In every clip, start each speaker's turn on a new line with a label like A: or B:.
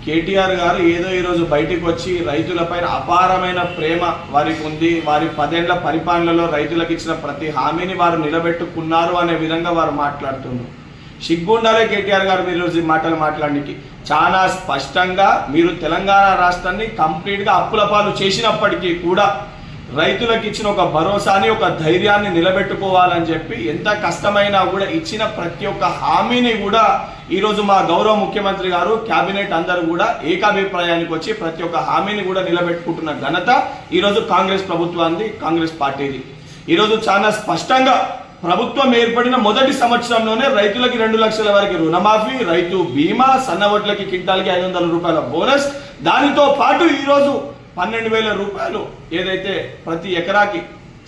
A: కేటీఆర్ గారు ఏదో ఈరోజు బయటికి వచ్చి రైతులపైన అపారమైన ప్రేమ వారికి ఉంది, వారి 10 ఏళ్ల పరిపాలనలో రైతులకు ఇచ్చిన ప్రతి హామీని వారు నిలబెట్టుకున్నారు అనే విధంగా వారు మాట్లాడుతున్నారు. సిగ్గుండాలే కేటీఆర్ గారు మీరు ఈ మాటలు మాట్లాడడానికి. చాలా స్పష్టంగా మీరు తెలంగాణ రాష్ట్రాన్ని కంప్లీట్గా అప్పుల పాలు చేసినప్పటికీ కూడా రైతులకు ఇచ్చిన ఒక భరోసాని, ఒక ధైర్యాన్ని నిలబెట్టుకోవాలని చెప్పి ఎంత కష్టమైనా కూడా ఇచ్చిన ప్రతి ఒక్క హామీని కూడా ఈరోజు మా గౌరవ ముఖ్యమంత్రి గారు, కేబినెట్ అందరూ కూడా ఏకాభిప్రాయానికి వచ్చి ప్రతి ఒక్క హామీని కూడా నిలబెట్టుకుంటున్న ఘనత ఈరోజు కాంగ్రెస్ ప్రభుత్వాన్ని, కాంగ్రెస్ పార్టీది. ఈరోజు చాలా స్పష్టంగా ప్రభుత్వం ఏర్పడిన మొదటి సంవత్సరంలోనే రైతులకి 2 లక్షల వరకు రుణమాఫీ, రైతు బీమా, సన్నవడ్లకి క్వింటాల్కి 500 రూపాయల బోనస్, దానితో పాటు ఈరోజు 12,000 రూపాయలు ఏదైతే ప్రతి ఎకరాకి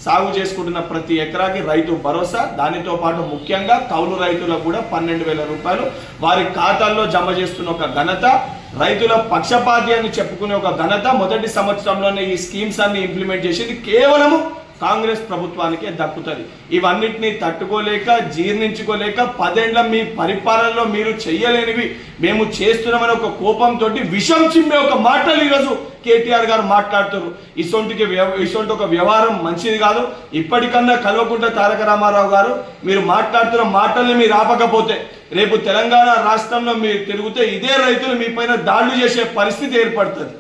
A: సాగు చేసుకుంటున్న ప్రతి ఎకరాకి రైతు భరోసా, దానితో పాటు ముఖ్యంగా కౌలు రైతులకు కూడా 12,000 రూపాయలు వారి ఖాతాల్లో జమ చేస్తున్న ఒక ఘనత, రైతుల పక్షపాతి అని చెప్పుకునే ఒక ఘనత మొదటి సంవత్సరంలోనే ఈ స్కీమ్స్ అన్ని ఇంప్లిమెంట్ చేసేది కేవలము కాంగ్రెస్ ప్రభుత్వానికే దక్కుతుంది. ఇవన్నిటిని తట్టుకోలేక, జీర్ణించుకోలేక 10 ఏళ్ల మీ పరిపాలనలో మీరు చెయ్యలేనివి మేము చేస్తున్నామని ఒక కోపంతో విషం చిమ్మే ఒక మాటలు ఈరోజు కేటీఆర్ గారు మాట్లాడుతున్నారు. ఇసొంటి ఒక వ్యవహారం మంచిది కాదు. ఇప్పటికన్నా కల్వకుంట్ల తారక రామారావు గారు మీరు మాట్లాడుతున్న మాటల్ని మీరు ఆపకపోతే రేపు తెలంగాణ రాష్ట్రంలో మీరు తిరిగితే ఇదే రైతులు మీ పైన దాడులు చేసే పరిస్థితి ఏర్పడుతుంది.